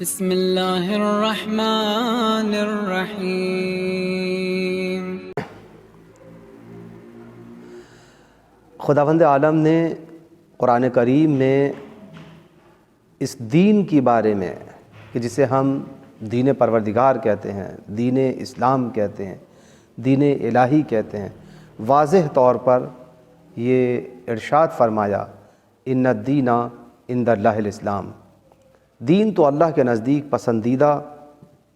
بسم اللہ الرحمن الرحیم۔ خداوند عالم نے قرآن کریم میں اس دین کے بارے میں کہ جسے ہم دین پروردگار کہتے ہیں، دین اسلام کہتے ہیں، دین الہی کہتے ہیں، واضح طور پر یہ ارشاد فرمایا ان الدین عند اللہ الاسلام، دین تو اللہ کے نزدیک پسندیدہ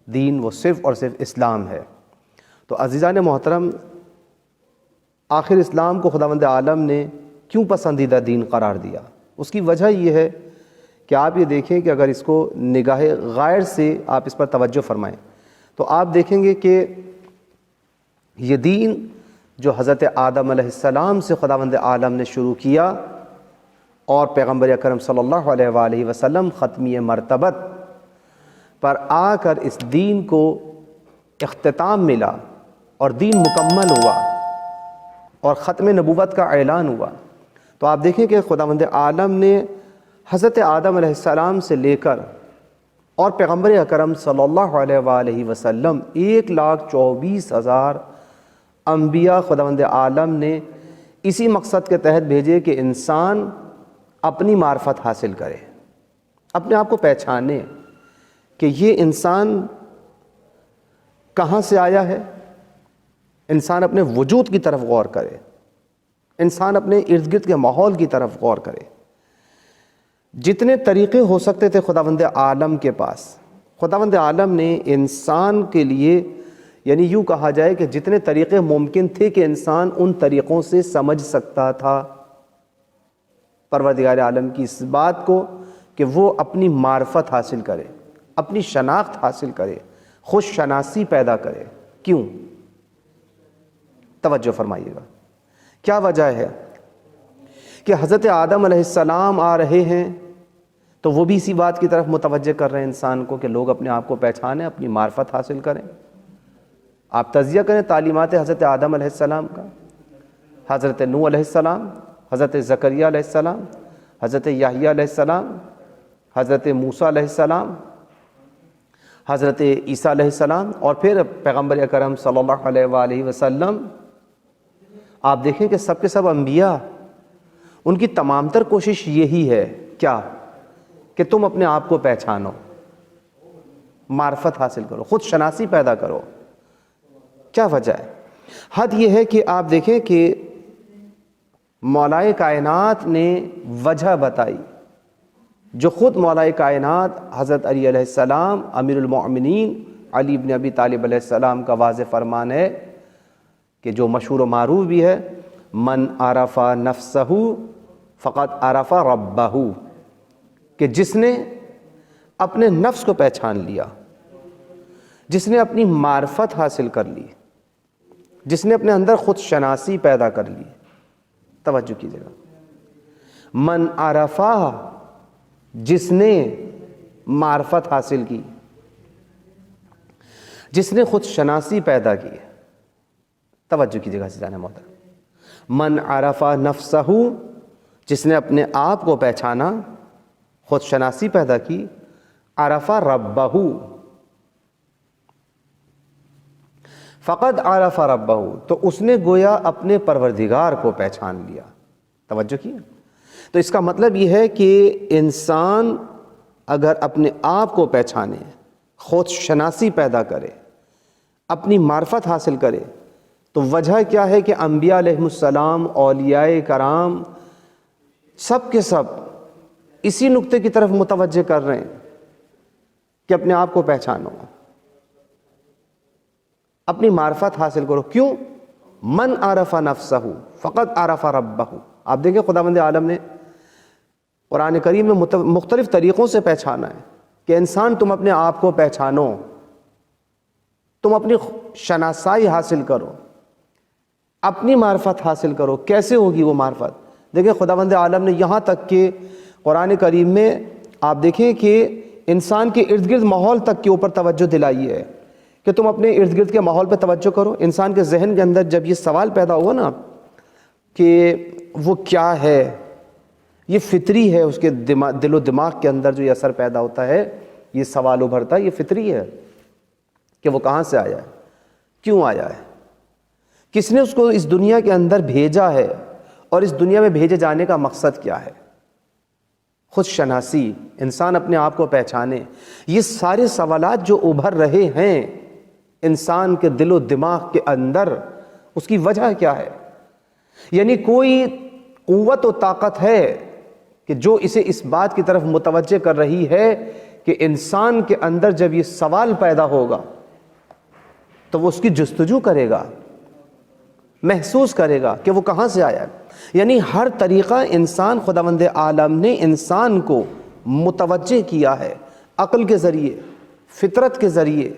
دین وہ صرف اور صرف اسلام ہے۔ تو عزیزان محترم، آخر اسلام کو خداوند عالم نے کیوں پسندیدہ دین قرار دیا؟ اس کی وجہ یہ ہے کہ آپ یہ دیکھیں کہ اگر اس کو نگاہ غائر سے آپ اس پر توجہ فرمائیں تو آپ دیکھیں گے کہ یہ دین جو حضرت آدم علیہ السلام سے خداوند عالم نے شروع کیا اور پیغمبر اکرم صلی اللہ علیہ وآلہ وسلم ختمی مرتبت پر آ کر اس دین کو اختتام ملا اور دین مکمل ہوا اور ختم نبوت کا اعلان ہوا، تو آپ دیکھیں کہ خداوند عالم نے حضرت آدم علیہ السلام سے لے کر اور پیغمبر اکرم صلی اللہ علیہ وآلہ وسلم 1,24,000 انبیاء خداوند عالم نے اسی مقصد کے تحت بھیجے کہ انسان اپنی معرفت حاصل کرے، اپنے آپ کو پہچانے کہ یہ انسان کہاں سے آیا ہے، انسان اپنے وجود کی طرف غور کرے، انسان اپنے ارد گرد کے ماحول کی طرف غور کرے۔ جتنے طریقے ہو سکتے تھے خداوند عالم کے پاس، خداوند عالم نے انسان کے لیے یعنی یوں کہا جائے کہ جتنے طریقے ممکن تھے کہ انسان ان طریقوں سے سمجھ سکتا تھا پروردگار عالم کی اس بات کو کہ وہ اپنی معرفت حاصل کرے، اپنی شناخت حاصل کرے، خود شناسی پیدا کرے۔ کیوں؟ توجہ فرمائیے گا، کیا وجہ ہے کہ حضرت آدم علیہ السلام آ رہے ہیں تو وہ بھی اسی بات کی طرف متوجہ کر رہے ہیں انسان کو کہ لوگ اپنے آپ کو پہچانیں، اپنی معرفت حاصل کریں۔ آپ تجزیہ کریں تعلیمات حضرت آدم علیہ السلام کا، حضرت نوح علیہ السلام، حضرت زکریا علیہ السلام، حضرت یحییٰ علیہ السلام، حضرت موسیٰ علیہ السلام، حضرت عیسیٰ علیہ السلام، اور پھر پیغمبر اکرم صلی اللہ علیہ وآلہ وسلم۔ آپ دیکھیں کہ سب کے سب انبیاء، ان کی تمام تر کوشش یہی ہے کیا کہ تم اپنے آپ کو پہچانو، معرفت حاصل کرو، خود شناسی پیدا کرو۔ کیا وجہ ہے؟ حد یہ ہے کہ آپ دیکھیں کہ مولائے کائنات نے وجہ بتائی، جو خود مولائے کائنات حضرت علی علیہ السلام امیر المؤمنین علی بن ابی طالب علیہ السلام کا واضح فرمان ہے کہ جو مشہور و معروف بھی ہے، من عرف نفسہ فقط عرف ربہ، کہ جس نے اپنے نفس کو پہچان لیا، جس نے اپنی معرفت حاصل کر لی، جس نے اپنے اندر خود شناسی پیدا کر لی۔ توجہ کیجیے گا، من عرفہ، جس نے معرفت حاصل کی، جس نے خود شناسی پیدا کی۔ توجہ کیجیے گا عزیزان محترم، من عرفہ نفسہ، جس نے اپنے آپ کو پہچانا، خود شناسی پیدا کی، عرفہ ربہ، فقد عرف ربہ، تو اس نے گویا اپنے پروردگار کو پہچان لیا۔ توجہ کی؟ تو اس کا مطلب یہ ہے کہ انسان اگر اپنے آپ کو پہچانے، خود شناسی پیدا کرے، اپنی معرفت حاصل کرے، تو وجہ کیا ہے کہ انبیاء علیہ السلام، اولیاء کرام، سب کے سب اسی نقطے کی طرف متوجہ کر رہے ہیں کہ اپنے آپ کو پہچانو، اپنی معرفت حاصل کرو۔ کیوں؟ من عرف نفسہ فقط عرف ربہ۔ آپ دیکھیں خداوند عالم نے قرآن کریم میں مختلف طریقوں سے پہچانا ہے کہ انسان تم اپنے آپ کو پہچانو، تم اپنی شناسائی حاصل کرو، اپنی معرفت حاصل کرو۔ کیسے ہوگی وہ معرفت؟ دیکھیں خداوند عالم نے یہاں تک کہ قرآن کریم میں آپ دیکھیں کہ انسان کے ارد گرد ماحول تک کے اوپر توجہ دلائی ہے کہ تم اپنے ارد گرد کے ماحول پہ توجہ کرو۔ انسان کے ذہن کے اندر جب یہ سوال پیدا ہوا نا کہ وہ کیا ہے، یہ فطری ہے، اس کے دل و دماغ کے اندر جو یہ اثر پیدا ہوتا ہے یہ سوال ابھرتا ہے، یہ فطری ہے کہ وہ کہاں سے آیا ہے، کیوں آیا ہے، کس نے اس کو اس دنیا کے اندر بھیجا ہے، اور اس دنیا میں بھیجے جانے کا مقصد کیا ہے۔ خود شناسی، انسان اپنے آپ کو پہچانے، یہ سارے سوالات جو ابھر رہے ہیں انسان کے دل و دماغ کے اندر، اس کی وجہ کیا ہے؟ یعنی کوئی قوت و طاقت ہے کہ جو اسے اس بات کی طرف متوجہ کر رہی ہے کہ انسان کے اندر جب یہ سوال پیدا ہوگا تو وہ اس کی جستجو کرے گا، محسوس کرے گا کہ وہ کہاں سے آیا ہے۔ یعنی ہر طریقہ انسان، خداوند عالم نے انسان کو متوجہ کیا ہے، عقل کے ذریعے، فطرت کے ذریعے،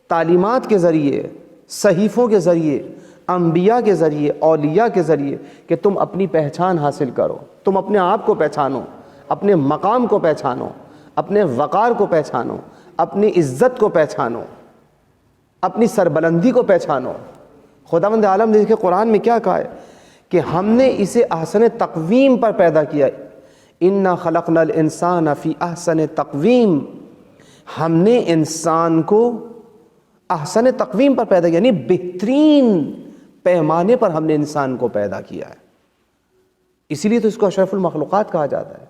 تعلیمات کے ذریعے، صحیفوں کے ذریعے، انبیاء کے ذریعے، اولیاء کے ذریعے، کہ تم اپنی پہچان حاصل کرو، تم اپنے آپ کو پہچانو، اپنے مقام کو پہچانو، اپنے وقار کو پہچانو، اپنی عزت کو پہچانو، اپنی سربلندی کو پہچانو۔ خداوند عالم نے دیکھیں قرآن میں کیا کہا ہے کہ ہم نے اسے احسن تقویم پر پیدا کیا ہے، اِنَّا خَلَقْنَا الْإِنسَانَ فِي أَحْسَنِ تقویم، ہم نے انسان کو احسن تقویم پر پیدا کیا، یعنی بہترین پیمانے پر ہم نے انسان کو پیدا کیا ہے، اسی لیے تو اس کو اشرف المخلوقات کہا جاتا ہے۔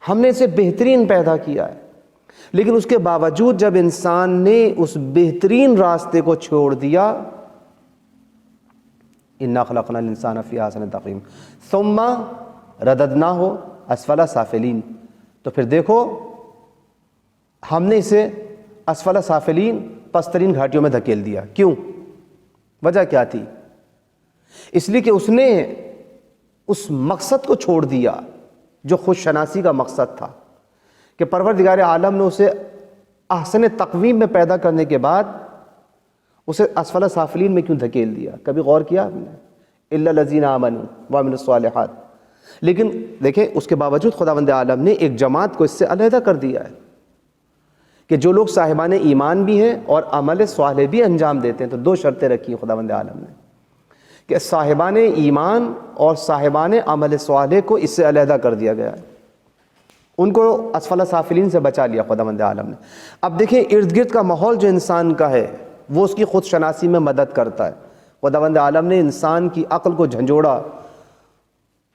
ہم نے اسے بہترین پیدا کیا ہے، لیکن اس کے باوجود جب انسان نے اس بہترین راستے کو چھوڑ دیا، اِنَّا خَلَقْنَا الْإِنسَانَ فِي أَحْسَنِ تَقْوِيمٍ ثُمَّ رَدَدْنَاهُ أَسْفَلَ سَافِلِينَ، تو پھر دیکھو ہم نے اسے اسفل سافلین، پسترین گھاٹیوں میں دھکیل دیا۔ کیوں؟ وجہ کیا تھی؟ اس لیے کہ اس نے اس مقصد کو چھوڑ دیا جو خود شناسی کا مقصد تھا، کہ پروردگار عالم نے اسے احسن تقویم میں پیدا کرنے کے بعد اسے اسفل سافلین میں کیوں دھکیل دیا؟ کبھی غور کیا آپ نے؟ الا الذین آمنوا وعملوا الصالحات۔ لیکن دیکھیں اس کے باوجود خداوند عالم نے ایک جماعت کو اس سے علیحدہ کر دیا ہے کہ جو لوگ صاحبان ایمان بھی ہیں اور عمل صالح بھی انجام دیتے ہیں۔ تو دو شرطیں رکھی خداوند عالم نے کہ صاحبان ایمان اور صاحبان عمل صالح کو اس سے علیحدہ کر دیا گیا ہے، ان کو اسفل سافلین سے بچا لیا خداوند عالم نے۔ اب دیکھیں ارد گرد کا ماحول جو انسان کا ہے وہ اس کی خود شناسی میں مدد کرتا ہے۔ خداوند عالم نے انسان کی عقل کو جھنجھوڑا،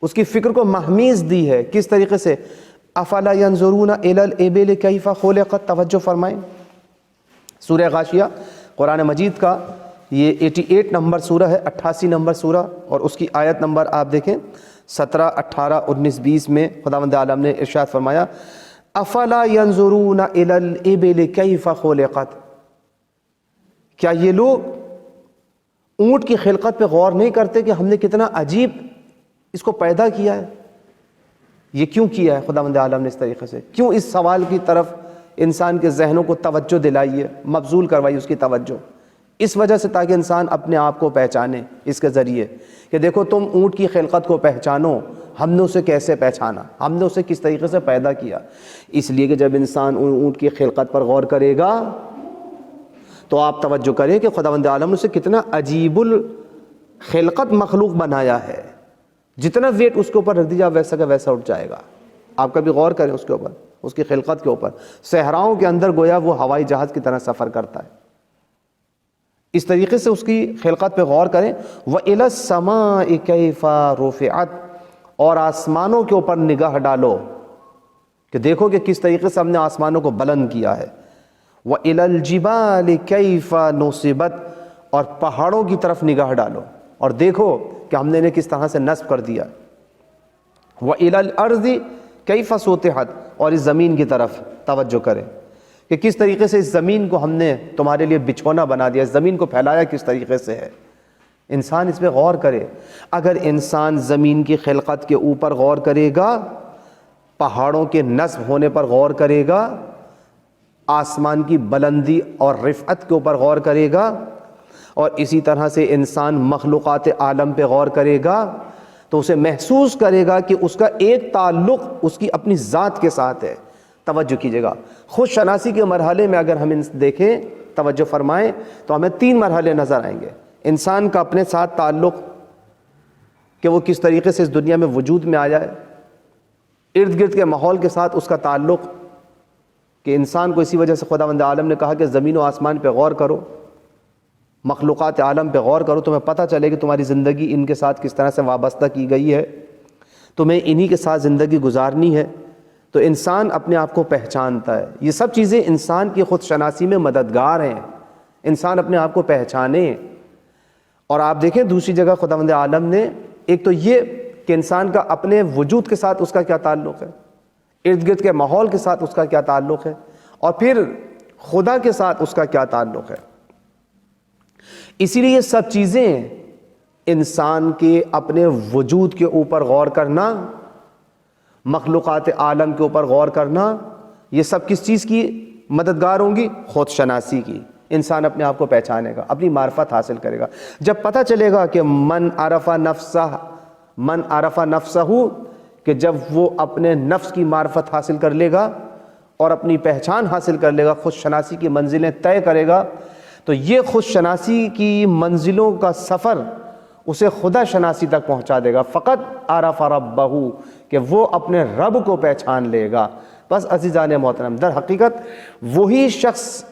اس کی فکر کو مہمیز دی ہے۔ کس طریقے سے؟ افلا ينظرون الى الابل كيف خلقت، توجہ فرمائیں، سورہ غاشیہ قرآن مجید کا یہ 88 نمبر سورہ ہے، 88 نمبر سورہ، اور اس کی آیت نمبر آپ دیکھیں 17، 18، 19، 20 میں خداوند عالم نے ارشاد فرمایا افلا ينظرون الى الابل كيف خلقت، کیا یہ لوگ اونٹ کی خلقت پہ غور نہیں کرتے کہ ہم نے کتنا عجیب اس کو پیدا کیا ہے؟ یہ کیوں کیا ہے خداوند عالم نے اس طریقے سے؟ کیوں اس سوال کی طرف انسان کے ذہنوں کو توجہ دلائی ہے، مبذول کروائی اس کی توجہ؟ اس وجہ سے تاکہ انسان اپنے آپ کو پہچانے اس کے ذریعے کہ دیکھو تم اونٹ کی خلقت کو پہچانو، ہم نے اسے کیسے پہچانا، ہم نے اسے کس طریقے سے پیدا کیا۔ اس لیے کہ جب انسان اونٹ کی خلقت پر غور کرے گا تو آپ توجہ کریں کہ خداوند عالم نے اسے کتنا عجیب الخلقت مخلوق بنایا ہے، جتنا ویٹ اس کے اوپر رکھ دیا ویسا کا ویسا اٹھ جائے گا۔ آپ کبھی غور کریں اس کے اوپر، اس کی خلقت کے اوپر، صحراؤں کے اندر گویا وہ ہوائی جہاز کی طرح سفر کرتا ہے، اس طریقے سے اس کی خلقت پہ غور کریں۔ وَإِلَى السَّمَاءِ كَيْفَ رُفِعَتْ، اور آسمانوں کے اوپر نگاہ ڈالو کہ دیکھو کہ کس طریقے سے ہم نے آسمانوں کو بلند کیا ہے۔ وَإِلَى الْجِبَالِ كَيْفَ نُصِبَتْ، اور پہاڑوں کی طرف نگاہ ڈالو اور دیکھو کہ ہم نے انہیں کس طرح سے نصب کر دیا۔ وَإِلَى الْأَرْضِ كَيْفَ سُطِحَتْ، اور اس زمین کی طرف توجہ کریں کہ کس طریقے سے اس زمین کو ہم نے تمہارے لیے بچھونا بنا دیا، اس زمین کو پھیلایا کس طریقے سے ہے۔ انسان اس پہ غور کرے۔ اگر انسان زمین کی خلقت کے اوپر غور کرے گا، پہاڑوں کے نصب ہونے پر غور کرے گا، آسمان کی بلندی اور رفعت کے اوپر غور کرے گا، اور اسی طرح سے انسان مخلوقات عالم پہ غور کرے گا، تو اسے محسوس کرے گا کہ اس کا ایک تعلق اس کی اپنی ذات کے ساتھ ہے۔ توجہ کیجئے گا، خود شناسی کے مرحلے میں اگر ہم دیکھیں، توجہ فرمائیں، تو ہمیں 3 مرحلے نظر آئیں گے۔ انسان کا اپنے ساتھ تعلق کہ وہ کس طریقے سے اس دنیا میں وجود میں آیا ہے، ارد گرد کے ماحول کے ساتھ اس کا تعلق کہ انسان کو اسی وجہ سے خداوند عالم نے کہا کہ زمین و آسمان پہ غور کرو، مخلوقات عالم پہ غور کرو، تمہیں پتہ چلے کہ تمہاری زندگی ان کے ساتھ کس طرح سے وابستہ کی گئی ہے، تمہیں انہی کے ساتھ زندگی گزارنی ہے۔ تو انسان اپنے آپ کو پہچانتا ہے۔ یہ سب چیزیں انسان کی خود شناسی میں مددگار ہیں، انسان اپنے آپ کو پہچانے۔ اور آپ دیکھیں دوسری جگہ خداوند عالم نے ایک تو یہ کہ انسان کا اپنے وجود کے ساتھ اس کا کیا تعلق ہے، ارد گرد کے ماحول کے ساتھ اس کا کیا تعلق ہے، اور پھر خدا کے ساتھ اس کا کیا تعلق ہے۔ اسی لیے یہ سب چیزیں انسان کے اپنے وجود کے اوپر غور کرنا، مخلوقات عالم کے اوپر غور کرنا، یہ سب کس چیز کی مددگار ہوں گی؟ خود شناسی کی۔ انسان اپنے آپ کو پہچانے گا، اپنی معرفت حاصل کرے گا۔ جب پتہ چلے گا کہ من عرف نفسہ، کہ جب وہ اپنے نفس کی معرفت حاصل کر لے گا اور اپنی پہچان حاصل کر لے گا، خود شناسی کی منزلیں طے کرے گا، تو یہ خود شناسی کی منزلوں کا سفر اسے خدا شناسی تک پہنچا دے گا۔ فقط عرف ربہ، کہ وہ اپنے رب کو پہچان لے گا۔ بس عزیزان محترم، در حقیقت وہی شخص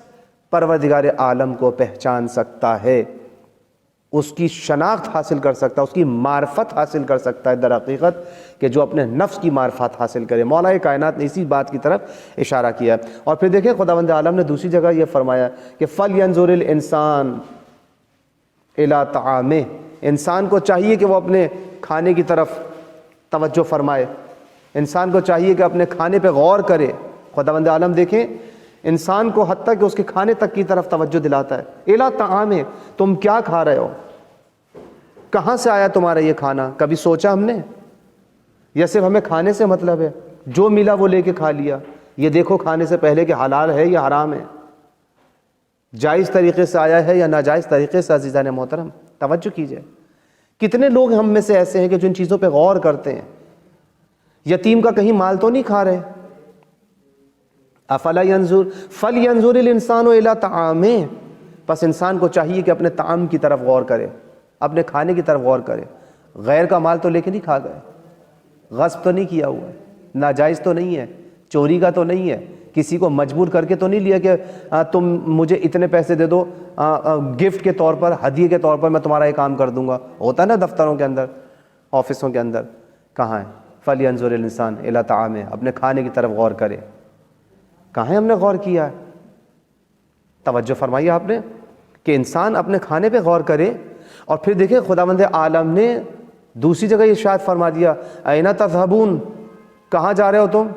پروردگار عالم کو پہچان سکتا ہے، اس کی شناخت حاصل کر سکتا ہے، اس کی معرفت حاصل کر سکتا ہے در حقیقت، کہ جو اپنے نفس کی معرفت حاصل کرے۔ مولا کائنات نے اسی بات کی طرف اشارہ کیا۔ اور پھر دیکھیں خداوند عالم نے دوسری جگہ یہ فرمایا کہ فَلْيَنْظُرِ الْإِنسَانُ إِلَىٰ طَعَامِهِ، انسان کو چاہیے کہ وہ اپنے کھانے کی طرف توجہ فرمائے، انسان کو چاہیے کہ اپنے کھانے پہ غور کرے۔ خداوند عالم دیکھیں انسان کو حتیٰ کہ اس کے کھانے تک کی طرف توجہ دلاتا ہے۔ اِلَىٰ طَعَامِهِ، تم کیا کھا رہے ہو، کہاں سے آیا تمہارا یہ کھانا؟ کبھی سوچا ہم نے؟ یا صرف ہمیں کھانے سے مطلب ہے، جو ملا وہ لے کے کھا لیا؟ یہ دیکھو کھانے سے پہلے کہ حلال ہے یا حرام ہے، جائز طریقے سے آیا ہے یا ناجائز طریقے سے۔ عزیزان محترم توجہ کیجئے، کتنے لوگ ہم میں سے ایسے ہیں کہ جو ان چیزوں پہ غور کرتے ہیں۔ یتیم کا کہیں مال تو نہیں کھا رہے؟ افلا ينظر فلينظر الانسان الى طعامه، پس انسان کو چاہیے کہ اپنے طعام کی طرف غور کرے، اپنے کھانے کی طرف غور کرے۔ غیر کا مال تو لے کے نہیں کھا گئے، غصب تو نہیں کیا ہوا ہے، ناجائز تو نہیں ہے، چوری کا تو نہیں ہے، کسی کو مجبور کر کے تو نہیں لیا کہ تم مجھے اتنے پیسے دے دو گفٹ کے طور پر، ہدیے کے طور پر، میں تمہارا یہ کام کر دوں گا۔ ہوتا ہے نا دفتروں کے اندر، آفسوں کے اندر، کہاں ہے؟ فَلْيَنظُرِ الْإِنسَانُ إِلَىٰ طَعَامِهِ، اپنے کھانے کی طرف غور کرے۔ کہاں ہے ہم نے غور کیا ہے؟ توجہ فرمائیے آپ نے کہ انسان اپنے کھانے پہ غور کرے۔ اور پھر دیکھیں خداوند عالم نے دوسری جگہ ارشاد فرما دیا اَيْنَ تَذْهَبُونَ، کہاں جا رہے ہو تم؟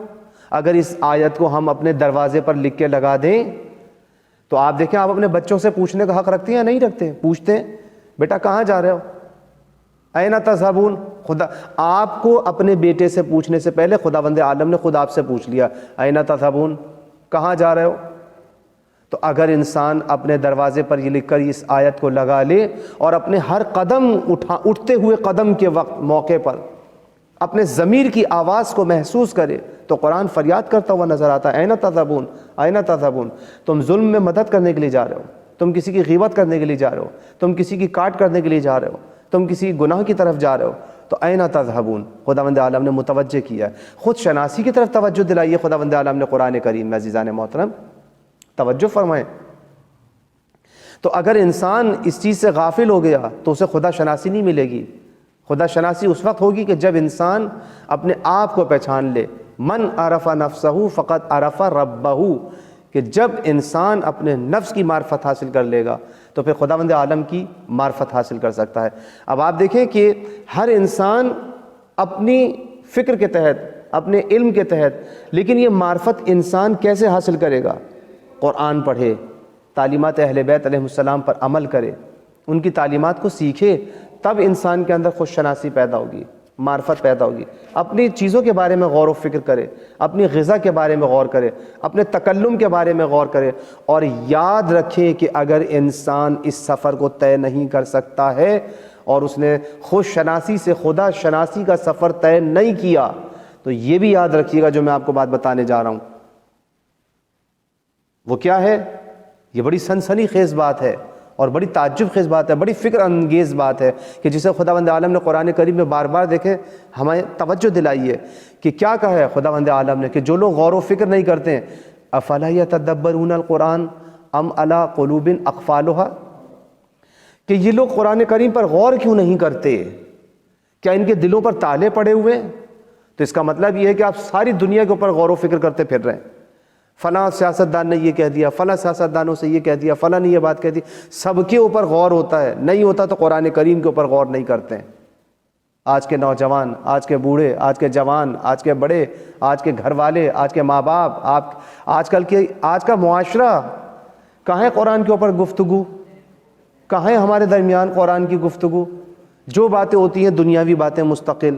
اگر اس آیت کو ہم اپنے دروازے پر لکھ کے لگا دیں تو آپ دیکھیں آپ اپنے بچوں سے پوچھنے کا حق رکھتے ہیں یا نہیں رکھتے؟ پوچھتے ہیں بیٹا کہاں جا رہے ہو؟ اَيْنَ تَذْهَبُونَ، خدا آپ کو اپنے بیٹے سے پوچھنے سے پہلے خداوند عالم نے خود آپ سے پوچھ لیا اَيْنَ تَذْهَبُونَ، کہاں جا رہے ہو؟ تو اگر انسان اپنے دروازے پر یہ لکھ کر اس آیت کو لگا لے اور اپنے ہر قدم اٹھتے ہوئے قدم کے وقت موقع پر اپنے ضمیر کی آواز کو محسوس کرے تو قرآن فریاد کرتا ہوا نظر آتا ہے اَيْنَ تَذْهَبُونَ اَيْنَ تَذْهَبُونَ، تم ظلم میں مدد کرنے کے لیے جا رہے ہو، تم کسی کی غیبت کرنے کے لیے جا رہے ہو، تم کسی کی کاٹ کرنے کے لیے جا رہے ہو، تم کسی گناہ کی طرف جا رہے ہو، تو اَيْنَ تَذْهَبُونَ خداوند عالم نے متوجہ کیا ہے۔ خود شناسی کی طرف توجہ دلائیے خداوند عالم نے قرآن کریم میں۔ عزیزان محترم توجہ فرمائیں، تو اگر انسان اس چیز سے غافل ہو گیا تو اسے خدا شناسی نہیں ملے گی۔ خدا شناسی اس وقت ہوگی کہ جب انسان اپنے آپ کو پہچان لے۔ من عرف نفسہ فقط عرف ربہ، کہ جب انسان اپنے نفس کی معرفت حاصل کر لے گا تو پھر خداوند عالم کی معرفت حاصل کر سکتا ہے۔ اب آپ دیکھیں کہ ہر انسان اپنی فکر کے تحت، اپنے علم کے تحت، لیکن یہ معرفت انسان کیسے حاصل کرے گا؟ قرآن پڑھے، تعلیمات اہل بیت علیہ السلام پر عمل کرے، ان کی تعلیمات کو سیکھے، تب انسان کے اندر خود شناسی پیدا ہوگی، معرفت پیدا ہوگی۔ اپنی چیزوں کے بارے میں غور و فکر کرے، اپنی غذا کے بارے میں غور کرے، اپنے تکلم کے بارے میں غور کرے، اور یاد رکھیں کہ اگر انسان اس سفر کو طے نہیں کر سکتا ہے اور اس نے خود شناسی سے خدا شناسی کا سفر طے نہیں کیا تو یہ بھی یاد رکھیے گا جو میں آپ کو بات بتانے جا رہا ہوں وہ کیا ہے۔ یہ بڑی سنسنی خیز بات ہے اور بڑی تعجب خیز بات ہے، بڑی فکر انگیز بات ہے کہ جسے خداوند عالم نے قرآن کریم میں بار بار دیکھیں ہمیں توجہ دلائیے کہ کیا کہا ہے خداوند عالم نے کہ جو لوگ غور و فکر نہیں کرتے ہیں افلا یتدبرون القرآن ام علی قلوب اقفالها، کہ یہ لوگ قرآن کریم پر غور کیوں نہیں کرتے؟ کیا ان کے دلوں پر تالے پڑے ہوئے ہیں؟ تو اس کا مطلب یہ ہے کہ آپ ساری دنیا کے اوپر غور و فکر کرتے پھر رہے ہیں، فلاں سیاستدان نے یہ کہہ دیا، فلاں سیاستدانوں سے یہ کہہ دیا، فلاں نے یہ بات کہہ دی، سب کے اوپر غور ہوتا ہے، نہیں ہوتا تو قرآن کریم کے اوپر غور نہیں کرتے ہیں۔ آج کے نوجوان، آج کے بوڑھے، آج کے جوان، آج کے بڑے، آج کے گھر والے، آج کے ماں باپ، آج کا معاشرہ، کہاں ہے قرآن کے اوپر گفتگو؟ کہاں ہے ہمارے درمیان قرآن کی گفتگو؟ جو باتیں ہوتی ہیں دنیاوی باتیں مستقل،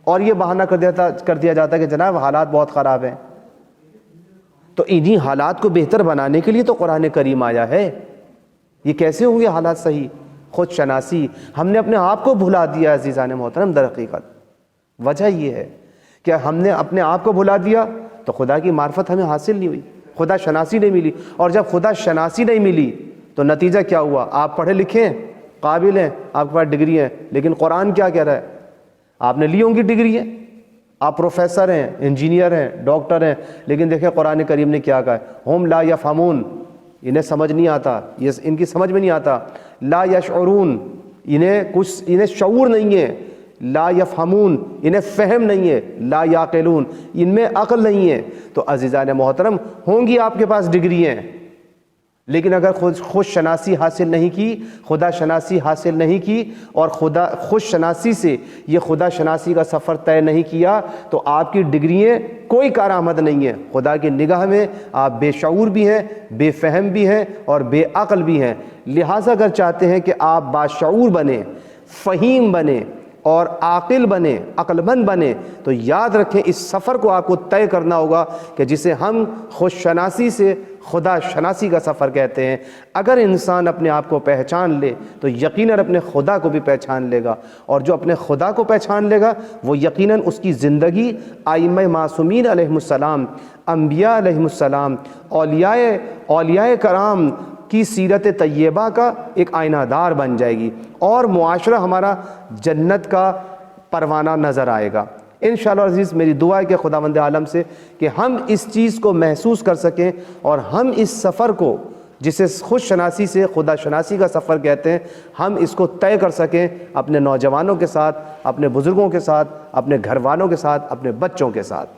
اور یہ بہانہ کر دیا جاتا ہے کہ جناب حالات بہت خراب ہیں۔ تو انہی حالات کو بہتر بنانے کے لیے تو قرآن کریم آیا ہے۔ یہ کیسے ہوں گے حالات صحیح؟ خود شناسی، ہم نے اپنے آپ کو بھلا دیا عزیزان محترم۔ در حقیقت وجہ یہ ہے کہ ہم نے اپنے آپ کو بھلا دیا تو خدا کی معرفت ہمیں حاصل نہیں ہوئی، خدا شناسی نہیں ملی، اور جب خدا شناسی نہیں ملی تو نتیجہ کیا ہوا؟ آپ پڑھے لکھے ہیں، قابل ہیں، آپ کے پاس ڈگری ہیں، لیکن قرآن کیا کہہ رہا ہے؟ آپ نے لی ہوں گی ڈگری ہیں، آپ پروفیسر ہیں، انجینئر ہیں، ڈاکٹر ہیں، لیکن دیکھیں قرآن کریم نے کیا کہا ہے، ہم لا یفہمون، انہیں سمجھ نہیں آتا، یہ ان کی سمجھ میں نہیں آتا، لا یشعرون، انہیں شعور نہیں ہے، لا یفہمون، انہیں فہم نہیں ہے، لا یعقلون، ان میں عقل نہیں ہے۔ تو عزیزان محترم، ہوں گی آپ کے پاس ڈگری ہیں، لیکن اگر خود شناسی حاصل نہیں کی، خدا شناسی حاصل نہیں کی، اور خود شناسی سے یہ خدا شناسی کا سفر طے نہیں کیا، تو آپ کی ڈگریاں کوئی کارآمد نہیں ہیں۔ خدا کی نگاہ میں آپ بے شعور بھی ہیں، بے فہم بھی ہیں، اور بے عقل بھی ہیں۔ لہٰذا اگر چاہتے ہیں کہ آپ باشعور بنیں، فہیم بنیں، اور عاقل بنے، عقل مند بنے، تو یاد رکھیں اس سفر کو آپ کو طے کرنا ہوگا کہ جسے ہم خود شناسی سے خدا شناسی کا سفر کہتے ہیں۔ اگر انسان اپنے آپ کو پہچان لے تو یقیناً اپنے خدا کو بھی پہچان لے گا، اور جو اپنے خدا کو پہچان لے گا وہ یقیناً اس کی زندگی ائمہ معصومین علیہم السلام، انبیاء علیہم السلام، اولیاء کرام کی سیرت طیبہ کا ایک آئینہ دار بن جائے گی، اور معاشرہ ہمارا جنت کا پروانہ نظر آئے گا۔ انشاءاللہ عزیز، میری دعا ہے کہ خداوند عالم سے کہ ہم اس چیز کو محسوس کر سکیں، اور ہم اس سفر کو، جسے خود شناسی سے خدا شناسی کا سفر کہتے ہیں، ہم اس کو طے کر سکیں اپنے نوجوانوں کے ساتھ، اپنے بزرگوں کے ساتھ، اپنے گھر والوں کے ساتھ، اپنے بچوں کے ساتھ۔